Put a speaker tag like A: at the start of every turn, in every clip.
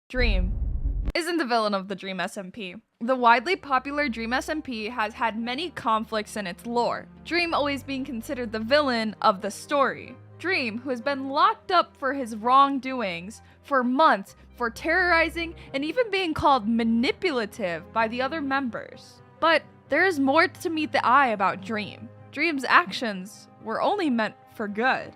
A: Dream isn't the villain of the Dream SMP. The widely popular Dream SMP has had many conflicts in its lore, Dream always being considered the villain of the story. Dream, who has been locked up for his wrongdoings for months for terrorizing and even being called manipulative by the other members. But there is more to meet the eye about Dream. Dream's actions were only meant for good.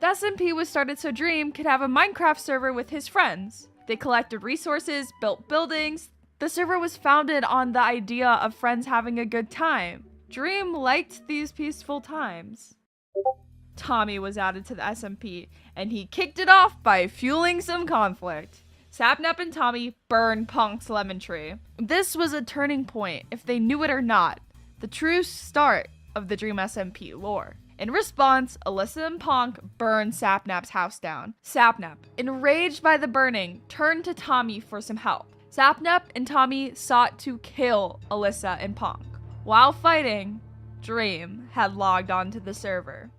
A: The SMP was started so Dream could have a Minecraft server with his friends. They collected resources, built buildings. The server was founded on the idea of friends having a good time. Dream liked these peaceful times. Tommy was added to the SMP, and he kicked it off by fueling some conflict. Sapnap and Tommy burned Punk's lemon tree. This was a turning point, if they knew it or not, the true start of the Dream SMP lore. In response, Alyssa and Punk burned Sapnap's house down. Sapnap, enraged by the burning, turned to Tommy for some help. Sapnap and Tommy sought to kill Alyssa and Punk. While fighting, Dream had logged onto the server.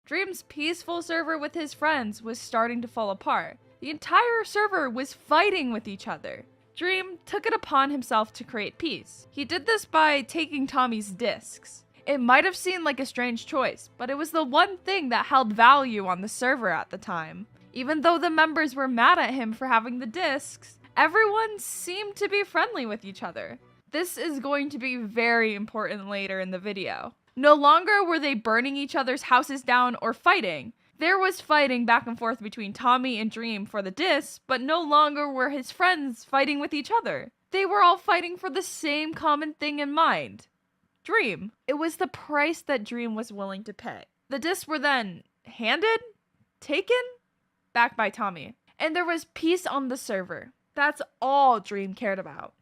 A: Dream's peaceful server with his friends was starting to fall apart. The entire server was fighting with each other. Dream took it upon himself to create peace. He did this by taking Tommy's discs. It might have seemed like a strange choice, but it was the one thing that held value on the server at the time. Even though the members were mad at him for having the discs, everyone seemed to be friendly with each other. This is going to be very important later in the video. No longer were they burning each other's houses down or fighting. There was fighting back and forth between Tommy and Dream for the discs, but no longer were his friends fighting with each other. They were all fighting for the same common thing in mind. Dream. It was the price that Dream was willing to pay. The discs were then handed? Taken? Back by Tommy. And there was peace on the server. That's all Dream cared about.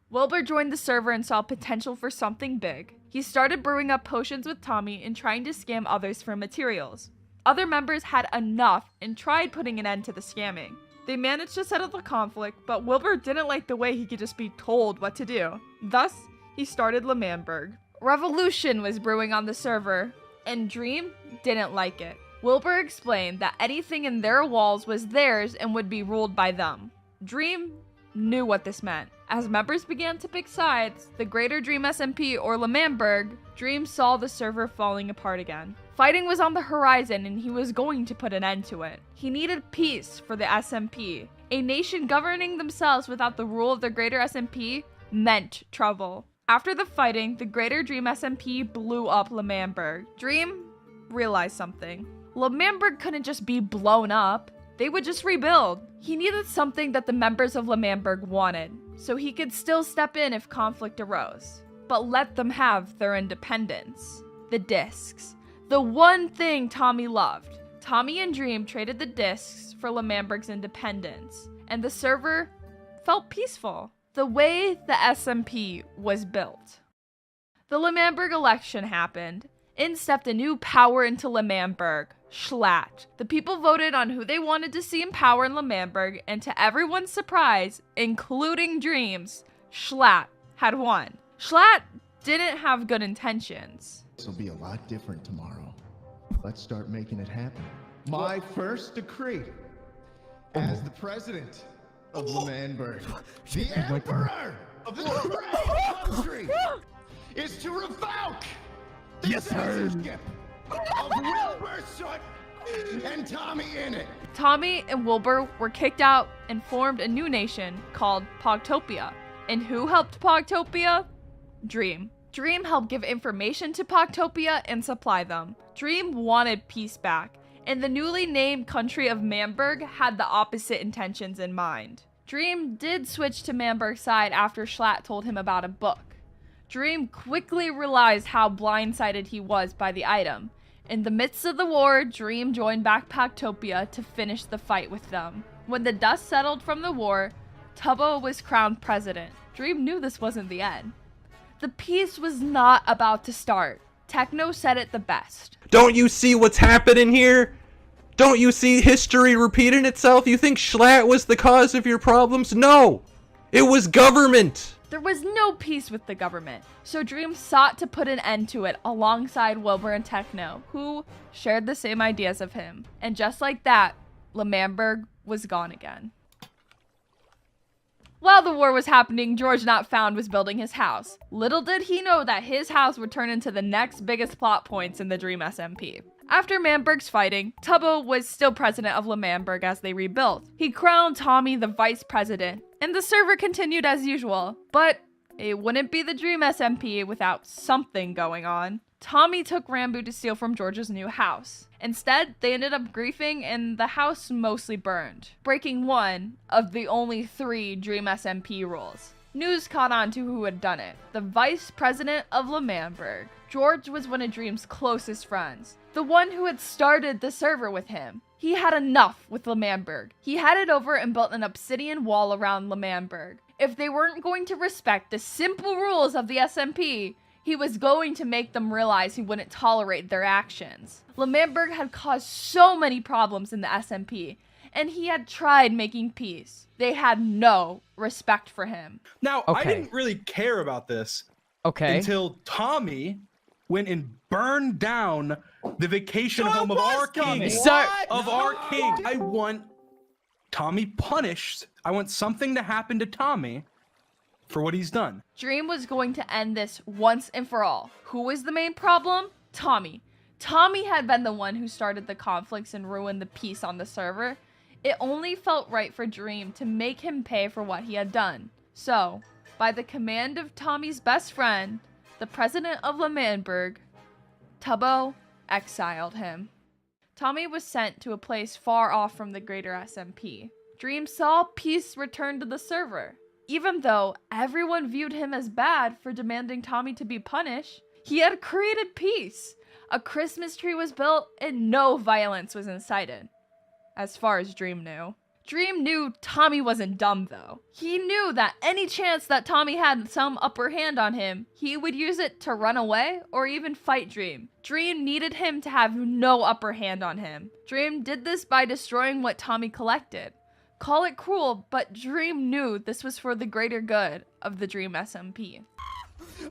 A: Wilbur joined the server and saw potential for something big. He started brewing up potions with Tommy and trying to scam others for materials. Other members had enough and tried putting an end to the scamming. They managed to settle the conflict, but Wilbur didn't like the way he could just be told what to do. Thus, he started L'Manberg. Revolution was brewing on the server, and Dream didn't like it. Wilbur explained that anything in their walls was theirs and would be ruled by them. Dream knew what this meant. As members began to pick sides, the Greater Dream SMP or L'Manberg, Dream saw the server falling apart again. Fighting was on the horizon and he was going to put an end to it. He needed peace for the SMP. A nation governing themselves without the rule of the Greater SMP meant trouble. After the fighting, the Greater Dream SMP blew up L'Manberg. Dream realized something. L'Manberg couldn't just be blown up. They would just rebuild. He needed something that the members of L'Manberg wanted, so he could still step in if conflict arose, but let them have their independence. The discs. The one thing Tommy loved. Tommy and Dream traded the discs for L'Manberg's independence, and the server felt peaceful. The way the SMP was built. The L'Manberg election happened. In stepped a new power into L'Manberg, Schlatt. The people voted on who they wanted to see in power in L'Manberg, and to everyone's surprise, including Dreams, Schlatt had won. Schlatt didn't have good intentions.
B: This will be a lot different tomorrow. Let's start making it happen. My first decree as the president of L'Manberg, the emperor of this great country, is to revoke the censorship of Wilbur Soot and Tommy Innit.
A: Tommy and Wilbur were kicked out and formed a new nation called Pogtopia. And who helped Pogtopia? Dream. Dream helped give information to Pogtopia and supply them. Dream wanted peace back, and the newly named country of Manberg had the opposite intentions in mind. Dream did switch to Manberg's side after Schlatt told him about a book. Dream quickly realized how blindsided he was by the item. In the midst of the war, Dream joined back Pogtopia to finish the fight with them. When the dust settled from the war, Tubbo was crowned president. Dream knew this wasn't the end. The peace was not about to start. Techno said it the best.
C: Don't you see what's happening here? Don't you see history repeating itself? You think Schlatt was the cause of your problems? No! It was government!
A: There was no peace with the government, so Dream sought to put an end to it alongside Wilbur and Techno, who shared the same ideas of him. And just like that, L'Manberg was gone again. While the war was happening, George Not Found was building his house. Little did he know that his house would turn into the next biggest plot points in the Dream SMP. After Manberg's fighting, Tubbo was still president of L'Manberg as they rebuilt. He crowned Tommy the vice president, and the server continued as usual. But it wouldn't be the Dream SMP without something going on. Tommy took Rambo to steal from George's new house. Instead, they ended up griefing and the house mostly burned, breaking one of the only 3 Dream SMP rules. News caught on to who had done it. The vice president of L'Manberg. George was one of Dream's closest friends, the one who had started the server with him. He had enough with L'Manberg. He headed over and built an obsidian wall around L'Manberg. If they weren't going to respect the simple rules of the SMP, he was going to make them realize he wouldn't tolerate their actions. L'Manberg had caused so many problems in the SMP, and he had tried making peace. They had no respect for him.
D: Now,
E: Okay.
D: I didn't really care about this
E: Okay.
D: until Tommy went and burned down the vacation home of our king.
E: So-
D: Of our king. I want Tommy punished. I want something to happen to Tommy for what he's done.
A: Dream was going to end this once and for all. Who was the main problem? Tommy. Tommy had been the one who started the conflicts and ruined the peace on the server. It only felt right for Dream to make him pay for what he had done. So, by the command of Tommy's best friend, the president of L'Manberg, Tubbo exiled him. Tommy was sent to a place far off from the greater SMP. Dream saw peace return to the server. Even though everyone viewed him as bad for demanding Tommy to be punished, he had created peace. A Christmas tree was built and no violence was incited, as far as Dream knew. Dream knew Tommy wasn't dumb though. He knew that any chance that Tommy had some upper hand on him, he would use it to run away or even fight Dream. Dream needed him to have no upper hand on him. Dream did this by destroying what Tommy collected. Call it cruel, but Dream knew this was for the greater good of the Dream SMP.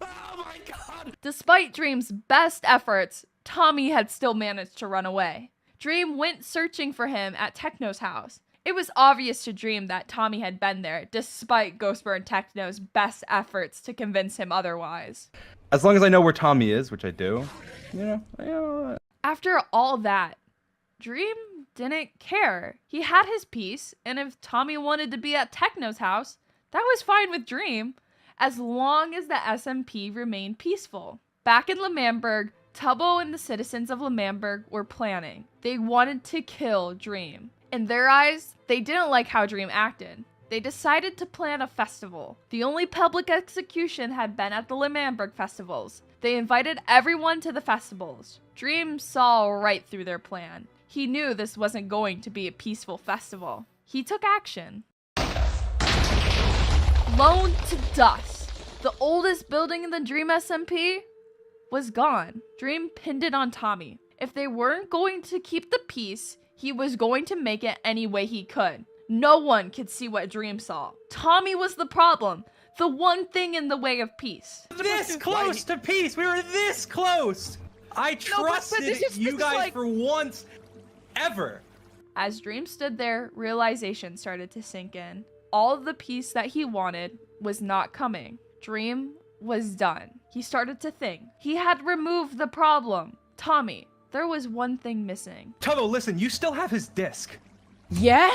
D: Oh my god!
A: Despite Dream's best efforts, Tommy had still managed to run away. Dream went searching for him at Techno's house. It was obvious to Dream that Tommy had been there, despite Ghostburn Techno's best efforts to convince him otherwise.
D: As long as I know where Tommy is, which I do, you know.
A: After all that, Dream didn't care. He had his peace, and if Tommy wanted to be at Techno's house, that was fine with Dream, as long as the SMP remained peaceful. Back in L'Manberg, Tubbo and the citizens of L'Manberg were planning. They wanted to kill Dream. In their eyes, they didn't like how Dream acted. They decided to plan a festival. The only public execution had been at the L'Manberg festivals. They invited everyone to the festivals. Dream saw right through their plan. He knew this wasn't going to be a peaceful festival. He took action. Blown to dust. The oldest building in the Dream SMP was gone. Dream pinned it on Tommy. If they weren't going to keep the peace, he was going to make it any way he could. No one could see what Dream saw. Tommy was the problem. The one thing in the way of peace.
D: This close to peace! We were this close! I trusted you guys for once, ever!
A: As Dream stood there, realization started to sink in. All of the peace that he wanted was not coming. Dream was done. He started to think. He had removed the problem. Tommy, there was one thing missing.
D: Tubbo, listen, you still have his disc.
E: Yeah?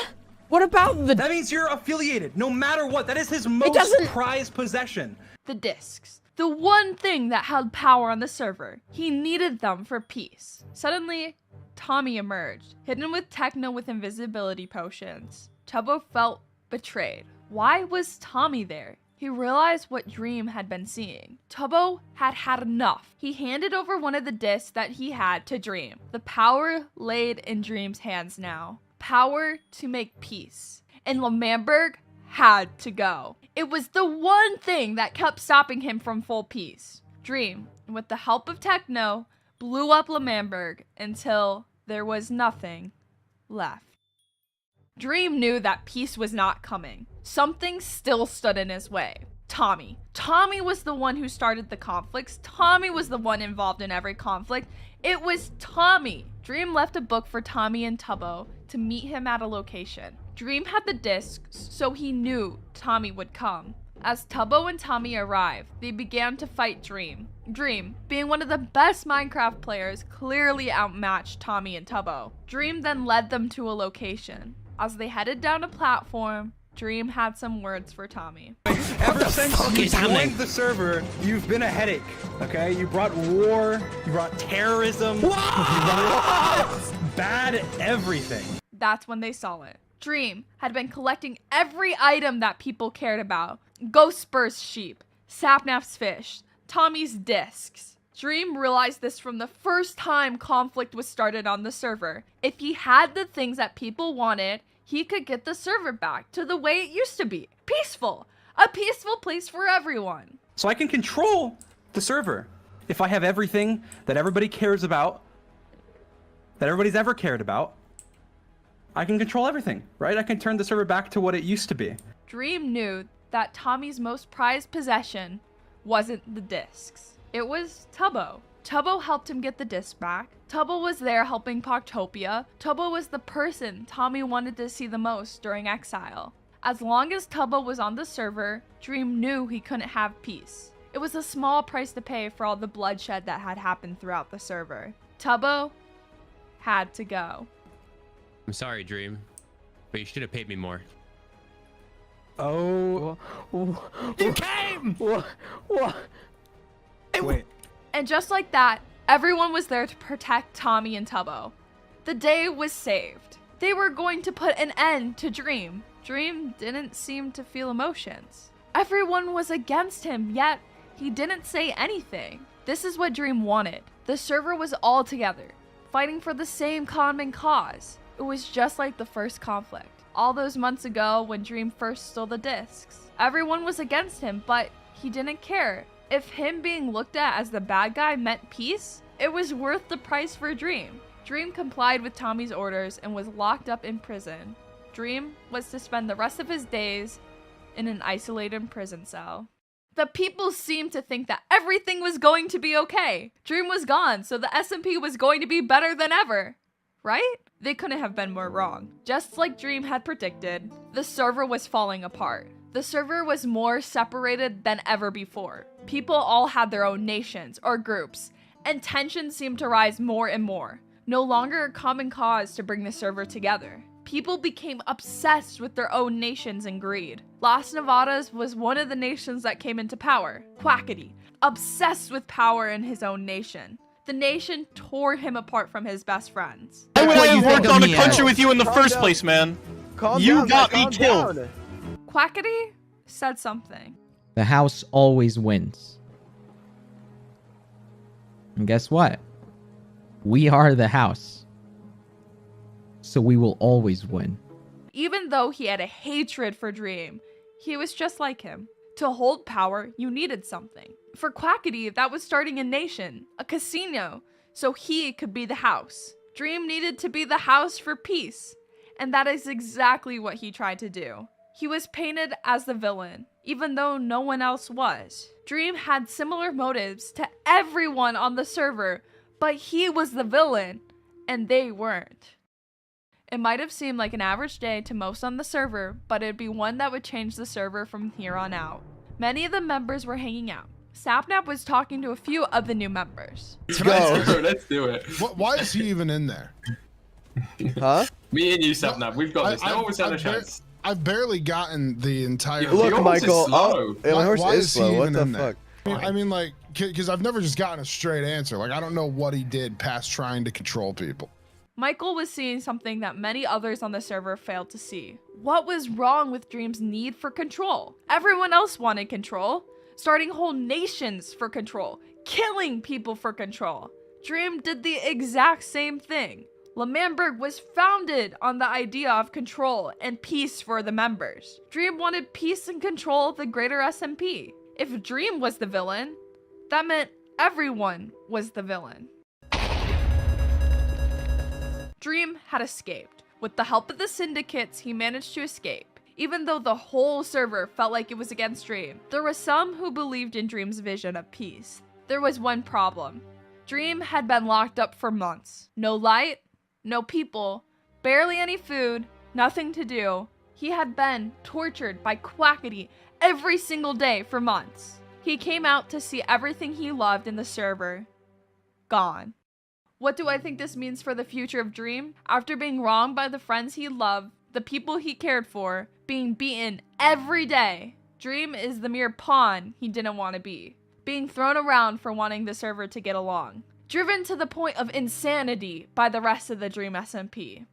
E: What about the...
D: That means you're affiliated, no matter what. That is his most
E: doesn't-
D: prized possession.
A: The discs. The one thing that held power on the server. He needed them for peace. Suddenly, Tommy emerged, hidden with Techno with invisibility potions. Tubbo felt betrayed. Why was Tommy there? He realized what Dream had been seeing. Tubbo had had enough. He handed over one of the discs that he had to Dream. The power laid in Dream's hands now. Power to make peace. And L'Manberg had to go. It was the one thing that kept stopping him from full peace. Dream, with the help of Techno, blew up L'Manberg until there was nothing left. Dream knew that peace was not coming. Something still stood in his way. Tommy. Tommy was the one who started the conflicts. Tommy was the one involved in every conflict. It was Tommy. Dream left a book for Tommy and Tubbo to meet him at a location. Dream had the discs, so he knew Tommy would come. As Tubbo and Tommy arrived, they began to fight Dream. Dream, being one of the best Minecraft players, clearly outmatched Tommy and Tubbo. Dream then led them to a location. As they headed down a platform, Dream had some words for Tommy.
D: Ever since you joined the server, you've been a headache, okay? You brought war, you brought terrorism, you brought bad everything.
A: That's when they saw it. Dream had been collecting every item that people cared about. Ghost Spur's sheep, Sapnap's fish, Tommy's discs. Dream realized this from the first time conflict was started on the server. If he had the things that people wanted, he could get the server back to the way it used to be. Peaceful. A peaceful place for everyone.
D: So I can control the server. If I have everything that everybody cares about, that everybody's ever cared about, I can control everything, right? I can turn the server back to what it used to be.
A: Dream knew that Tommy's most prized possession wasn't the discs. It was Tubbo. Tubbo helped him get the disc back. Tubbo was there helping Poctopia. Tubbo was the person Tommy wanted to see the most during exile. As long as Tubbo was on the server, Dream knew he couldn't have peace. It was a small price to pay for all the bloodshed that had happened throughout the server. Tubbo had to go.
F: I'm sorry, Dream, but you should have paid me more.
D: Oh, you came!
E: What?
D: Wait.
A: And just like that, everyone was there to protect Tommy and Tubbo. The day was saved. They were going to put an end to Dream. Dream didn't seem to feel emotions. Everyone was against him, yet he didn't say anything. This is what Dream wanted. The server was all together, fighting for the same common cause. It was just like the first conflict, all those months ago when Dream first stole the discs. Everyone was against him, but he didn't care. If him being looked at as the bad guy meant peace, it was worth the price for Dream. Dream complied with Tommy's orders and was locked up in prison. Dream was to spend the rest of his days in an isolated prison cell. The people seemed to think that everything was going to be okay. Dream was gone, so the SMP was going to be better than ever. Right? They couldn't have been more wrong. Just like Dream had predicted, the server was falling apart. The server was more separated than ever before. People all had their own nations or groups, and tensions seemed to rise more and more. No longer a common cause to bring the server together. People became obsessed with their own nations and greed. Las Nevadas was one of the nations that came into power. Quackity, obsessed with power in his own nation. The nation tore him apart from his best friends.
G: Why would I have worked on a country with you in the first place, man? You got me killed.
A: Quackity said something.
E: The house always wins. And guess what? We are the house. So we will always win.
A: Even though he had a hatred for Dream, he was just like him. To hold power, you needed something. For Quackity, that was starting a nation, a casino, so he could be the house. Dream needed to be the house for peace, and that is exactly what he tried to do. He was painted as the villain, even though no one else was. Dream had similar motives to everyone on the server, but he was the villain, and they weren't. It might have seemed like an average day to most on the server, but it'd be one that would change the server from here on out. Many of the members were hanging out. Sapnap was talking to a few of the new members.
H: Let's go.
I: Let's do it.
H: Why is he even in there?
G: Huh?
I: Me and you, Sapnap, we've got this. No one was had a chance.
H: I've barely gotten the entire.
I: Yeah,
G: Look,
I: your horse is
G: Michael.
I: slow.
G: Oh, yeah, my horse
H: Why
G: is
H: is he
G: slow. What
H: even
G: the
H: in there?
G: fuck?
H: I mean, like, because I've never just gotten a straight answer. Like, I don't know what he did past trying to control people.
A: Michael was seeing something that many others on the server failed to see. What was wrong with Dream's need for control? Everyone else wanted control, starting whole nations for control, killing people for control. Dream did the exact same thing. L'Manberg was founded on the idea of control and peace for the members. Dream wanted peace and control of the greater SMP. If Dream was the villain, that meant everyone was the villain. Dream had escaped. With the help of the syndicates, he managed to escape. Even though the whole server felt like it was against Dream, there were some who believed in Dream's vision of peace. There was one problem. Dream had been locked up for months. No light, no people, barely any food, nothing to do. He had been tortured by Quackity every single day for months. He came out to see everything he loved in the server gone. What do I think this means for the future of Dream? After being wronged by the friends he loved, the people he cared for, being beaten every day, Dream is the mere pawn he didn't want to be. Being thrown around for wanting the server to get along. Driven to the point of insanity by the rest of the Dream SMP.